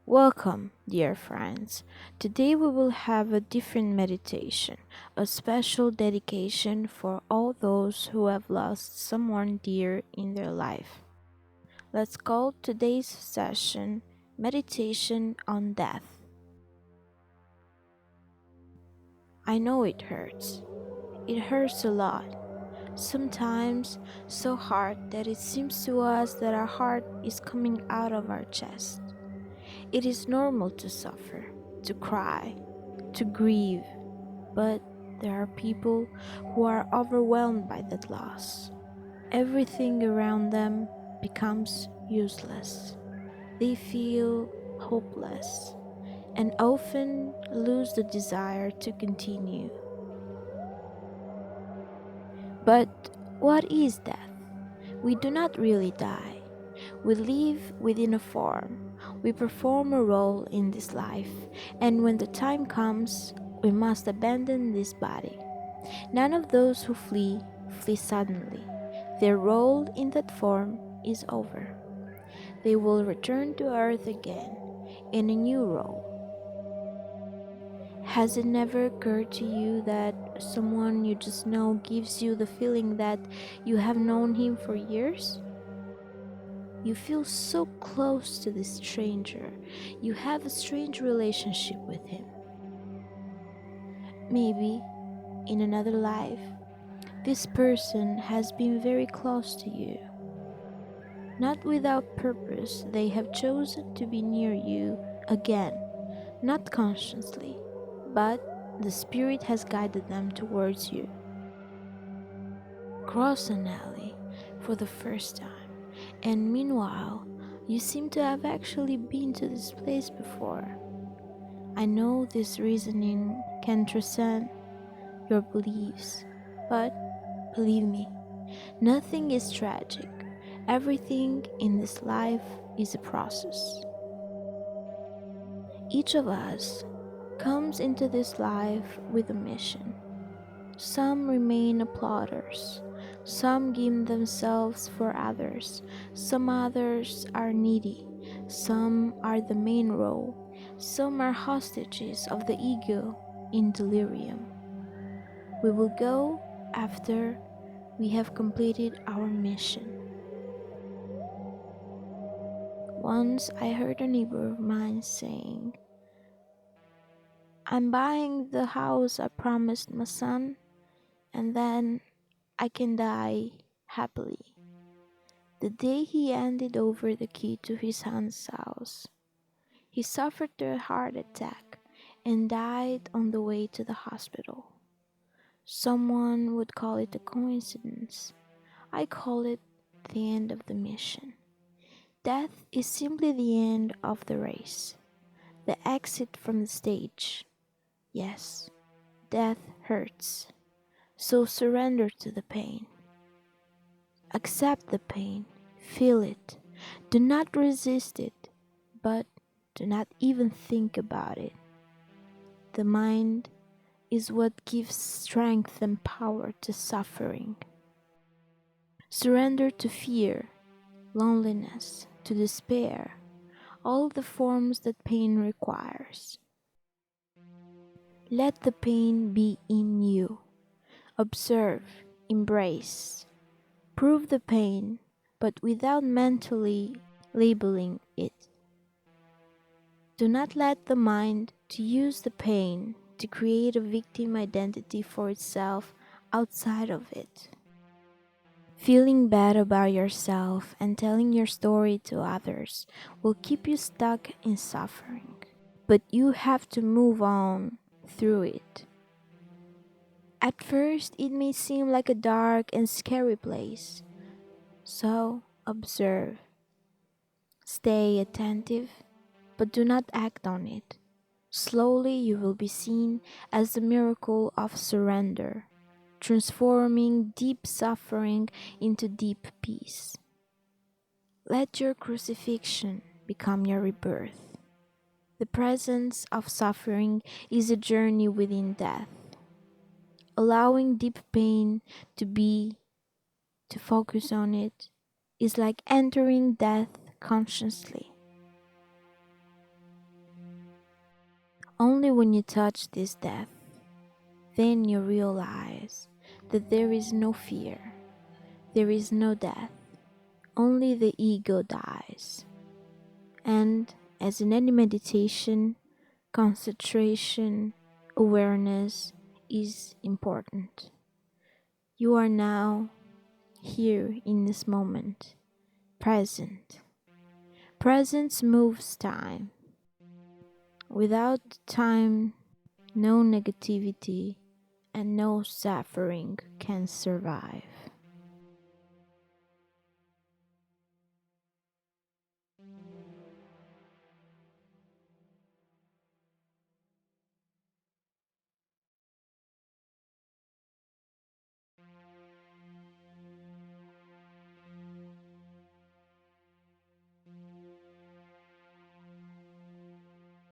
Welcome, dear friends. Today we will have a different meditation, a special dedication for all those who have lost someone dear in their life. Let's call today's session Meditation on Death. I know it hurts. It hurts a lot. Sometimes so hard that it seems to us that our heart is coming out of our chest. It is normal to suffer, to cry, to grieve, but there are people who are overwhelmed by that loss. Everything around them becomes useless. They feel hopeless and often lose the desire to continue. But what is death? We do not really die. We live within a form. We perform a role in this life, and when the time comes, we must abandon this body. None of those who flee suddenly. Their role in that form is over. They will return to earth again in a new role. Has it never occurred to you that someone you just know gives you the feeling that you have known him for years? You feel so close to this stranger. You have a strange relationship with him. Maybe in another life, this person has been very close to you. Not without purpose, they have chosen to be near you again, not consciously, but the Spirit has guided them towards you. Cross an alley for the first time, and meanwhile, you seem to have actually been to this place before. I know this reasoning can transcend your beliefs, but believe me, nothing is tragic. Everything in this life is a process. Each of us comes into this life with a mission. Some remain applauders, some give themselves for others, some others are needy, some are the main role, some are hostages of the ego in delirium. We will go after we have completed our mission. Once I heard a neighbor of mine saying, I'm buying the house I promised my son, and then I can die happily. The day he handed over the key to his son's house, he suffered a heart attack and died on the way to the hospital. Someone would call it a coincidence. I call it the end of the mission. Death is simply the end of the race, the exit from the stage. Yes, death hurts, so surrender to the pain. Accept the pain, feel it, do not resist it, but do not even think about it. The mind is what gives strength and power to suffering. Surrender to fear, loneliness, to despair, all the forms that pain requires. Let the pain be in you. Observe, embrace, prove the pain, but without mentally labeling it. Do not let the mind to use the pain to create a victim identity for itself outside of it. Feeling bad about yourself and telling your story to others will keep you stuck in suffering. But you have to move on through it. At first, it may seem like a dark and scary place. So, observe. Stay attentive, but do not act on it. Slowly, you will be seen as the miracle of surrender, transforming deep suffering into deep peace. Let your crucifixion become your rebirth. The presence of suffering is a journey within death. Allowing deep pain to focus on it, is like entering death consciously. Only when you touch this death, then you realize that there is no fear, there is no death, only the ego dies. And as in any meditation, concentration, awareness is important. You are now here in this moment, present. Presence moves time. Without time, no negativity and no suffering can survive.